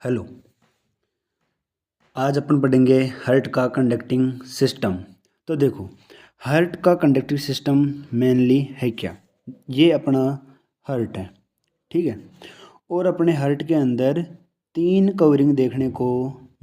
Hello. आज अपन पढ़ेंगे heart का कंडक्टिंग सिस्टम। तो देखो, हार्ट का कंडक्टिंग सिस्टम मेनली है क्या? ये अपना हार्ट है, ठीक है। और अपने हार्ट के अंदर तीन कवरिंग देखने को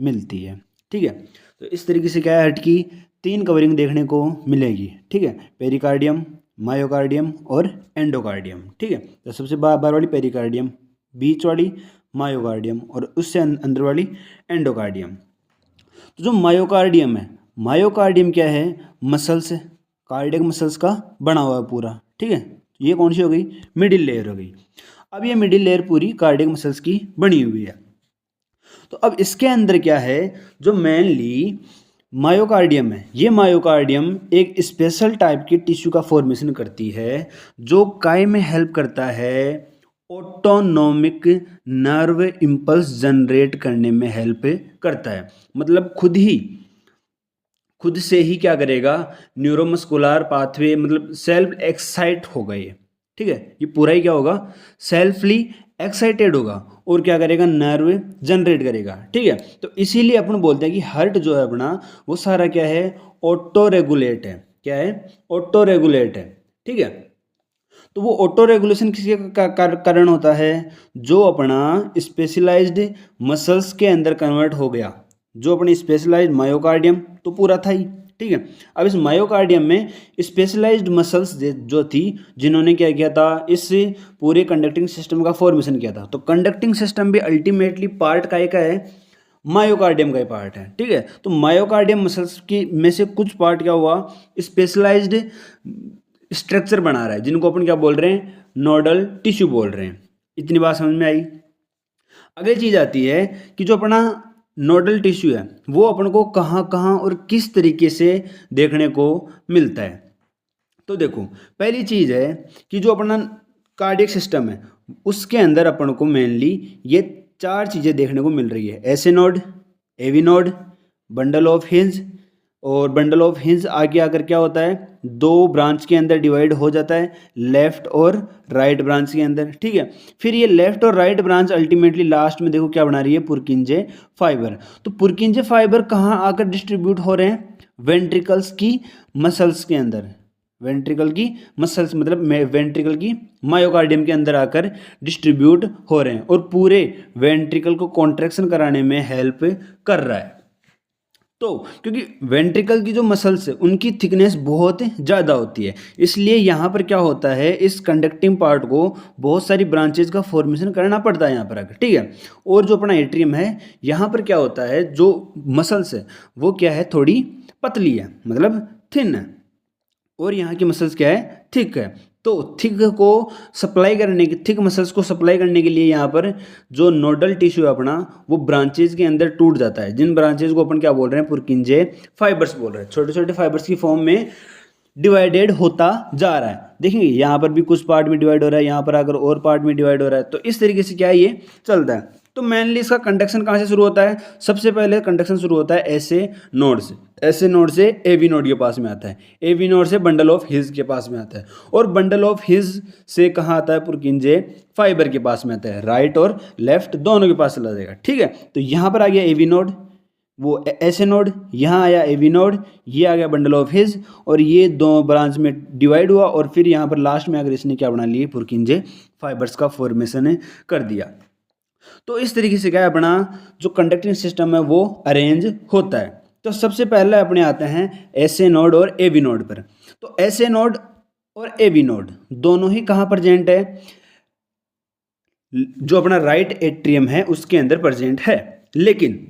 मिलती है, ठीक है। तो इस तरीके से क्या है, हार्ट की तीन कवरिंग देखने को मिलेगी, ठीक है। पेरिकार्डियम, मायोकार्डियम और एंडोकार्डियम, ठीक है। तो सबसे बाहर वाली पेरिकार्डियम, बीच वाली मायोकार्डियम और उससे अंदर वाली एंडोकार्डियम। तो जो मायोकार्डियम है, मायोकार्डियम क्या है? मसल्स, कार्डियक मसल्स का बना हुआ है पूरा, ठीक है। ये कौन सी हो गई? मिडिल लेयर हो गई। अब ये मिडिल लेयर पूरी कार्डियक मसल्स की बनी हुई है। तो अब इसके अंदर क्या है, जो मेनली मायोकार्डियम है, ये मायोकार्डियम एक स्पेशल टाइप की टिश्यू का फॉर्मेशन करती है जो काय में हेल्प करता है ऑटोनोमिक नर्व इम्पल्स जनरेट करने में हेल्प करता है। मतलब खुद से ही क्या करेगा, न्यूरोमस्कुलर पाथवे, मतलब सेल्फ एक्साइट होगा ये, ठीक है। ये पूरा ही क्या होगा, सेल्फली एक्साइटेड होगा और क्या करेगा, नर्व जनरेट करेगा, ठीक है। तो इसीलिए अपन बोलते हैं कि हार्ट जो है अपना, वो सारा क्या है, ऑटो रेगुलेट है। क्या है? ऑटो रेगुलेट है, ठीक है। तो वो ऑटो रेगुलेशन किसके कारण होता है? जो अपना स्पेशलाइज्ड मसल्स के अंदर कन्वर्ट हो गया। जो अपनी स्पेशलाइज्ड मायोकार्डियम तो पूरा था ही, ठीक है। अब इस मायोकार्डियम में स्पेशलाइज्ड मसल्स जो थी, जिन्होंने क्या किया था, इस पूरे कंडक्टिंग सिस्टम का फॉर्मेशन किया था। तो कंडक्टिंग सिस्टम भी अल्टीमेटली पार्ट का है, मायोकार्डियम का ही पार्ट है, ठीक है। तो मायोकार्डियम मसल्स की में से कुछ पार्ट क्या हुआ, स्पेशलाइज्ड स्ट्रक्चर बना रहा है, जिनको अपन क्या बोल रहे हैं, नोडल टिश्यू बोल रहे हैं। इतनी बात समझ में आई। अगली चीज आती है कि जो अपना नोडल टिश्यू है, वो अपन को कहाँ कहाँ और किस तरीके से देखने को मिलता है। तो देखो, पहली चीज है कि जो अपना कार्डियक सिस्टम है, उसके अंदर अपन को मेनली ये चार चीजें देखने को मिल रही है। SA node, AV node, bundle of His. और बंडल ऑफ हिंज आगे आकर क्या होता है, दो ब्रांच के अंदर डिवाइड हो जाता है, लेफ्ट और राइट ब्रांच के अंदर, ठीक है। फिर ये लेफ्ट और राइट ब्रांच अल्टीमेटली लास्ट में देखो क्या बना रही है, पुरकिंजे फाइबर। तो पुरकिंजे फाइबर कहाँ आकर डिस्ट्रीब्यूट हो रहे हैं? वेंट्रिकल्स की मसल्स के अंदर। वेंट्रिकल की मसल्स मतलब वेंट्रिकल की मायोकार्डियम के अंदर आकर डिस्ट्रीब्यूट हो रहे हैं और पूरे वेंट्रिकल को कॉन्ट्रैक्शन कराने में हेल्प कर रहा है। तो क्योंकि वेंट्रिकल की जो मसल्स है, उनकी थिकनेस बहुत ज़्यादा होती है, इसलिए यहाँ पर क्या होता है, इस कंडक्टिंग पार्ट को बहुत सारी ब्रांचेज का फॉर्मेशन करना पड़ता है यहाँ पर आकर, ठीक है। और जो अपना एट्रियम है, यहाँ पर क्या होता है, जो मसल्स है वो क्या है, थोड़ी पतली है, मतलब थिन है। और यहाँ की मसल्स क्या है, थिक है। तो थिक को सप्लाई करने की, थिक मसल्स को सप्लाई करने के लिए यहाँ पर जो नोडल टिश्यू है अपना, वो ब्रांचेज के अंदर टूट जाता है, जिन ब्रांचेज को अपन क्या बोल रहे हैं, पुरकिंजे फाइबर्स बोल रहे हैं। छोटे छोटे फाइबर्स की फॉर्म में डिवाइडेड होता जा रहा है। देखेंगे यहाँ पर भी कुछ पार्ट में डिवाइड हो रहा है, यहाँ पर आकर और पार्ट में डिवाइड हो रहा है। तो इस तरीके से क्या है, ये चलता है। तो मेनली इसका कंडक्शन कहाँ से शुरू होता है? सबसे पहले कंडक्शन शुरू होता है ऐसे नोड से। ऐसे नोड से एवी नोड के पास में आता है, एवी नोड से बंडल ऑफ हिज के पास में आता है, और बंडल ऑफ हिज से कहाँ आता है, पुरकिंजे फाइबर के पास में आता है। राइट और लेफ्ट दोनों के पास चला जाएगा, ठीक है। तो यहाँ पर आ गया एवी नोड, वो ऐसे नोड, यहाँ आया एवी नोड, ये आ गया बंडल ऑफ हिज, और ये दो ब्रांच में डिवाइड हुआ, और फिर यहाँ पर लास्ट में आकर इसने क्या बना लिए, पुरकिंजे फाइबर्स का फॉर्मेशन कर दिया। तो इस तरीके से क्या है, अपना जो कंडक्टिंग सिस्टम है वो अरेंज होता है। तो सबसे पहले अपने आते हैं ऐसे नोड और एवी नोड पर। तो ऐसे नोड और एवी नोड दोनों ही कहाँ प्रेजेंट है? जो अपना राइट एट्रियम है उसके अंदर प्रेजेंट है। लेकिन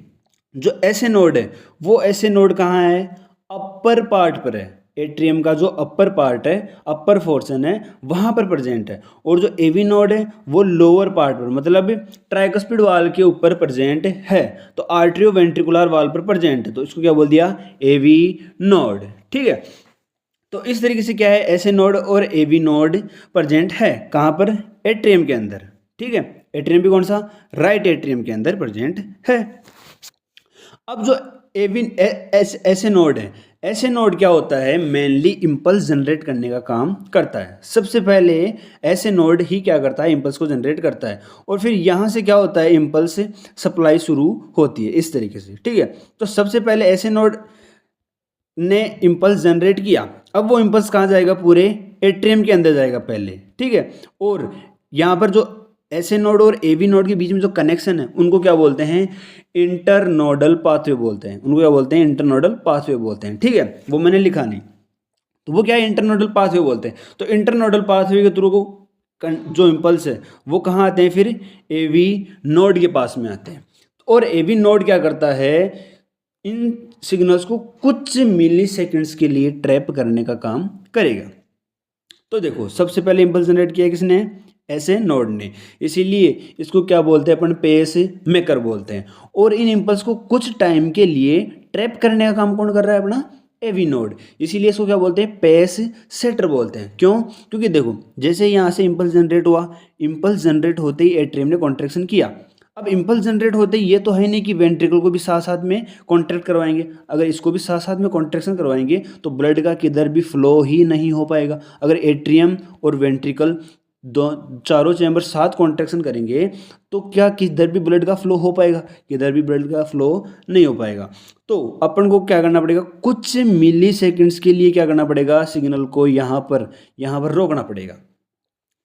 जो ऐसे नोड है, वो ऐसे नोड कहाँ है, अपर पार्ट पर है। एट्रियम का जो अपर पार्ट है, अपर पोर्शन है, वहां पर प्रेजेंट है। और जो एवी नोड है वो लोअर पार्ट पर, मतलब ट्राइकस्पिड वाल के ऊपर प्रेजेंट है। तो आर्ट्रियो वेंट्रिकुलर वाल पर प्रेजेंट है, तो इसको क्या बोल दिया, एवी नोड, ठीक है। तो इस तरीके से क्या है, ऐसे नोड और एवी नोड प्रेजेंट है कहाँ पर, एट्रियम के अंदर, ठीक है। एट्रियम भी कौन सा, राइट एट्रियम के अंदर प्रेजेंट है। अब जो एविन ऐसे नोड है, ऐसे नोड क्या होता है, मेनली इम्पल्स जनरेट करने का काम करता है। सबसे पहले ऐसे नोड ही क्या करता है, इम्पल्स को जनरेट करता है, और फिर यहाँ से क्या होता है, इम्पल्स सप्लाई शुरू होती है इस तरीके से, ठीक है। तो सबसे पहले ऐसे नोड ने इम्पल्स जनरेट किया, अब वो इम्पल्स कहाँ जाएगा, पूरे एट्रियम के अंदर जाएगा पहले, ठीक है। और यहाँ पर जो ऐसे नोड और एवी नोड के बीच में जो कनेक्शन है उनको क्या बोलते हैं, इंटरनोडल पाथवे बोलते हैं, उनको क्या बोलते हैं, इंटरनोडल पाथवे बोलते हैं, ठीक है। वो मैंने लिखा नहीं, तो वो क्या है, इंटरनोडल पाथवे बोलते हैं। तो इंटरनोडल पाथवे के थ्रू को जो इम्पल्स है वो कहाँ आते हैं, फिर एवी नोड के पास में आते हैं। और एवी नोड क्या करता है, इन सिग्नल्स को कुछ मिली सेकेंड्स के लिए ट्रैप करने का काम करेगा। तो देखो सबसे पहले इम्पल्स जनरेट किया किसने, ऐसे नोड ने, इसीलिए इसको क्या बोलते हैं अपन, पेस मेकर बोलते हैं। और इन इम्पल्स को कुछ टाइम के लिए ट्रैप करने का काम कौन कर रहा है, अपना एवी नोड, इसीलिए इसको क्या बोलते हैं, पेस सेटर बोलते हैं। क्यों, क्योंकि देखो जैसे यहाँ से इम्पल्स जनरेट हुआ, इम्पल्स जनरेट होते ही एट्रियम ने कॉन्ट्रैक्शन किया। अब इम्पल्स जनरेट होते ही ये तो है नहीं कि वेंट्रिकल को भी साथ साथ में कॉन्ट्रैक्ट करवाएंगे, अगर इसको भी साथ साथ में कॉन्ट्रैक्शन करवाएंगे तो ब्लड का किधर भी फ्लो ही नहीं हो पाएगा। अगर एट्रियम और वेंट्रिकल दो चारों चैम्बर साथ कॉन्ट्रैक्शन करेंगे तो क्या किधर भी ब्लड का फ्लो हो पाएगा, किधर भी ब्लड का फ्लो नहीं हो पाएगा। तो अपन को क्या करना पड़ेगा, कुछ मिली सेकेंड्स के लिए क्या करना पड़ेगा, सिग्नल को यहाँ पर रोकना पड़ेगा।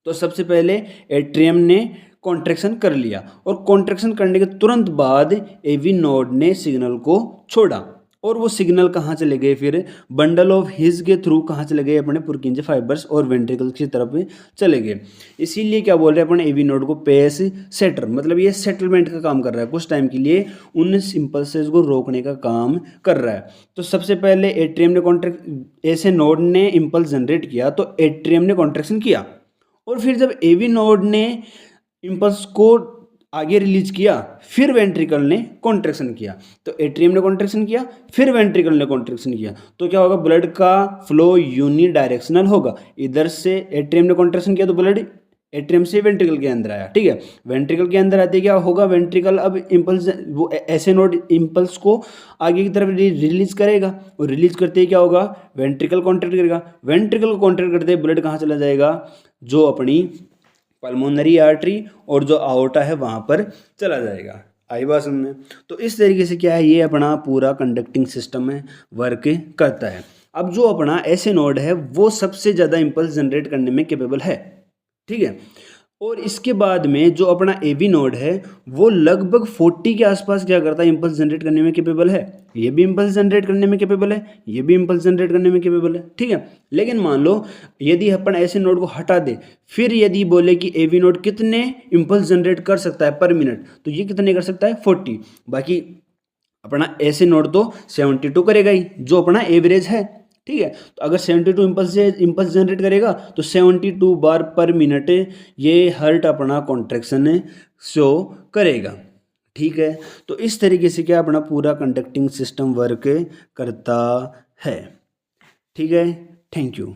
तो सबसे पहले एट्रियम ने कॉन्ट्रैक्शन कर लिया, और कॉन्ट्रैक्शन करने के तुरंत बाद एवी नोड ने सिग्नल को छोड़ा, और वो सिग्नल कहाँ चले गए, फिर बंडल ऑफ हिज के थ्रू कहाँ चले गए, अपने पुरकिंजे फाइबर्स और वेंट्रिकल्स की तरफ चले गए। इसीलिए क्या बोल रहे हैं अपने एवी नोड को, पेस सेटर, मतलब ये सेटलमेंट का काम कर रहा है, कुछ टाइम के लिए उन इम्पल्सेस को रोकने का काम कर रहा है। तो सबसे पहले एट्रियम ने कॉन्ट्रैक्ट, ऐसे नोड ने इम्पल्स जनरेट किया तो एट्रियम ने कॉन्ट्रैक्शन किया, और फिर जब एवी नोड ने इम्पल्स को आगे रिलीज किया, फिर वेंट्रिकल ने कॉन्ट्रैक्शन किया। तो एट्रियम ने कॉन्ट्रैक्शन किया, फिर वेंट्रिकल ने कॉन्ट्रैक्शन किया, तो क्या होगा, ब्लड का फ्लो यूनि डायरेक्शनल होगा। इधर से एट्रियम ने कॉन्ट्रैक्शन किया तो ब्लड एट्रियम से वेंट्रिकल के अंदर आया, ठीक है। वेंट्रिकल के अंदर आते क्या होगा, वेंट्रिकल अब इम्पल्स, वो ऐसे नोड इम्पल्स को आगे की तरफ रिलीज करेगा, और रिलीज करते ही क्या होगा, वेंट्रिकल कॉन्ट्रैक्ट करेगा, वेंट्रिकल को कॉन्ट्रैक्ट करते ही ब्लड कहाँ चला जाएगा, जो अपनी पल्मोनरी आर्टरी और जो आर्टरी है वहाँ पर चला जाएगा। आई बात समझ में। तो इस तरीके से क्या है, ये अपना पूरा कंडक्टिंग सिस्टम है, वर्क करता है। अब जो अपना ऐसे नोड है वो सबसे ज़्यादा इम्पल्स जनरेट करने में कैपेबल है, ठीक है। और इसके बाद में जो अपना एवी नोड है वो लगभग 40 के आसपास क्या करता है, इम्पल्स जनरेट करने में कैपेबल है। ये भी इम्पल्स जनरेट करने में कैपेबल है, ये भी इम्पल्स जनरेट करने में कैपेबल है, ठीक है। लेकिन मान लो यदि अपन ऐसे नोड को हटा दे, फिर यदि बोले कि एवी नोड कितने इम्पल्स जनरेट कर सकता है पर मिनट, तो ये कितने कर सकता है, 40। बाकी अपना ऐसे नोड तो 72 करेगा ही, जो अपना एवरेज है, ठीक है। तो अगर 72 इम्पल्स जनरेट करेगा तो 72 बार पर मिनट ये हर्ट अपना कॉन्ट्रैक्शन शो करेगा, ठीक है। तो इस तरीके से क्या अपना पूरा कंडक्टिंग सिस्टम वर्क करता है, ठीक है। Thank you.